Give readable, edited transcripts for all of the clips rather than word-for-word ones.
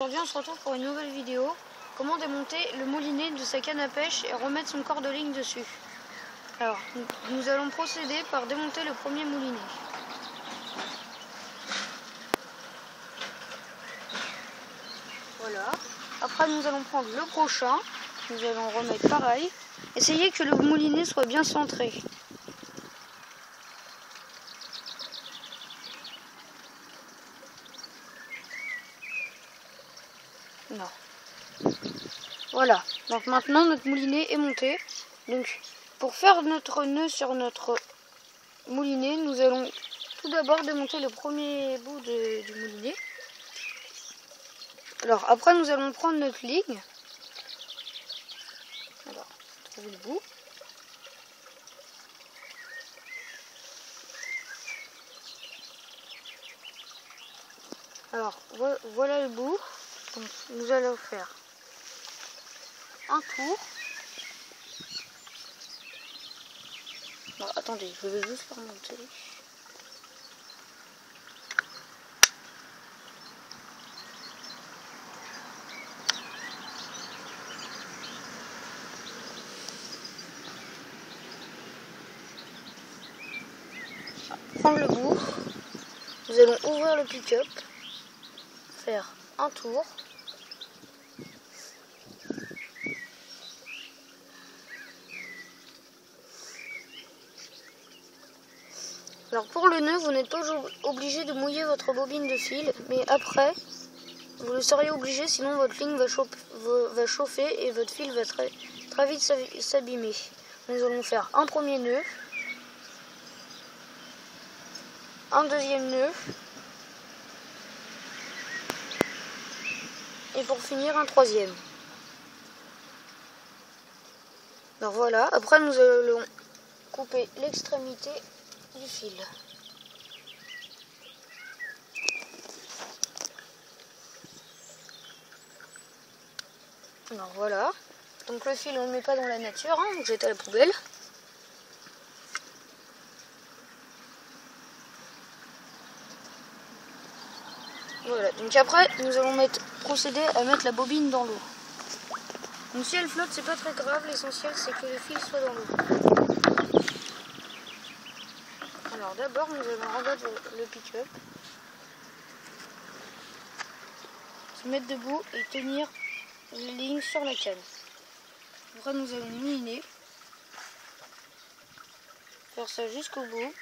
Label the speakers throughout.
Speaker 1: Aujourd'hui on se retrouve pour une nouvelle vidéo. Comment démonter le moulinet de sa canne à pêche et remettre son corps de ligne dessus. Alors nous allons procéder par démonter le premier moulinet. Voilà. Après nous allons prendre le prochain. Nous allons remettre pareil. Essayez que le moulinet soit bien centré. Non. Voilà, donc maintenant notre moulinet est monté. Donc pour faire notre nœud sur notre moulinet, nous allons tout d'abord démonter le premier bout du moulinet. Alors après nous allons prendre notre ligne. Alors, trouver le bout. Alors voilà le bout. Donc nous allons faire un tour. Alors, attendez, je vais juste faire monter. Prendre le bout. Nous allons ouvrir le pick-up. Faire un tour. Alors pour le nœud, vous n'êtes pas obligé de mouiller votre bobine de fil, mais après, vous le seriez obligé, sinon votre ligne va chauffer et votre fil va très vite s'abîmer. Nous allons faire un premier nœud, un deuxième nœud, et pour finir un troisième. Alors voilà, après nous allons couper l'extrémité du fil. Alors voilà, donc le fil on ne le met pas dans la nature, hein, on le jette à la poubelle. Voilà, donc après nous allons procéder à mettre la bobine dans l'eau. Donc si elle flotte, c'est pas très grave, l'essentiel c'est que le fil soit dans l'eau. Alors d'abord nous allons rabattre le pick-up, se mettre debout et tenir les lignes sur la canne. Après nous allons mouliner, faire ça jusqu'au bout.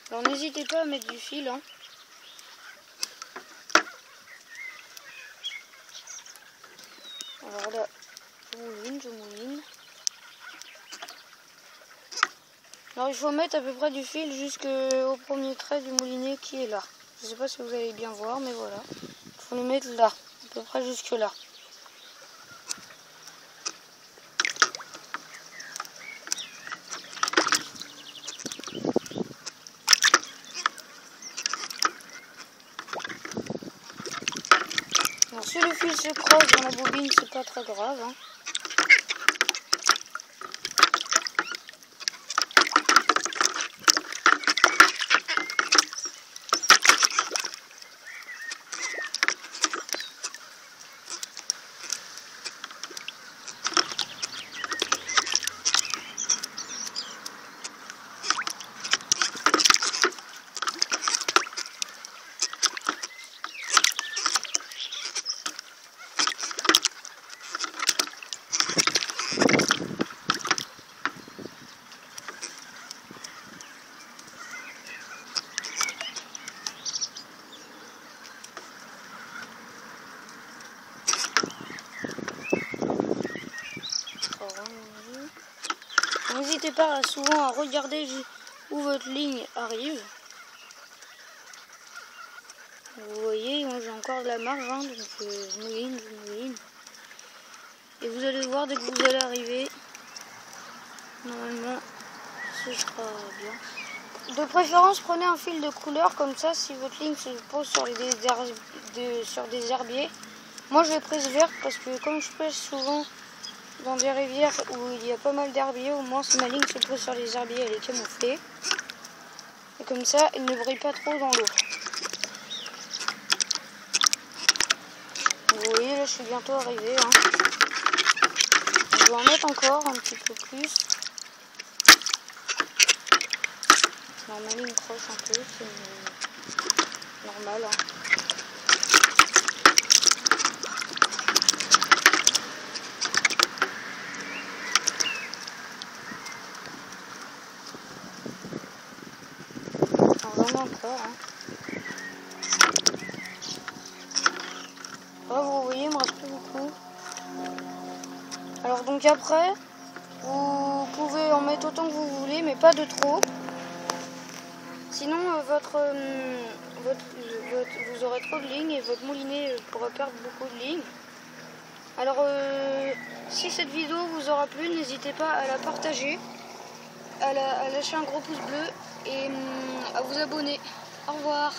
Speaker 1: Alors n'hésitez pas à mettre du fil, hein. Alors là, je mouline. Alors il faut mettre à peu près du fil jusqu'au premier trait du moulinet qui est là. Je ne sais pas si vous allez bien voir, mais voilà. Il faut le mettre là, à peu près jusque là. Alors si le fil se croise dans la bobine, c'est pas très grave, hein. N'hésitez pas souvent à regarder où votre ligne arrive. Vous voyez, moi j'ai encore de la marge, hein, donc je mouline. Et vous allez voir, dès que vous allez arriver, normalement, ce sera bien. De préférence, prenez un fil de couleur, comme ça, si votre ligne se pose sur des herbiers. Moi je l'ai prise verte parce que comme je pêche souvent dans des rivières où il y a pas mal d'herbiers, au moins si ma ligne se pose sur les herbiers, elle est camouflée. Et comme ça, il ne brille pas trop dans l'eau. Vous voyez, là, je suis bientôt arrivée. Hein. Je vais en mettre encore un petit peu plus. Normalement, il croche un peu, c'est normal. Hein. Encore. Hein. Là, vous voyez, il me reste plus beaucoup. Alors donc après, vous pouvez en mettre autant que vous voulez, mais pas de trop. Sinon, vous aurez trop de lignes et votre moulinet pourra perdre beaucoup de lignes. Alors, si cette vidéo vous aura plu, n'hésitez pas à la partager, à lâcher un gros pouce bleu et à vous abonner. Au revoir.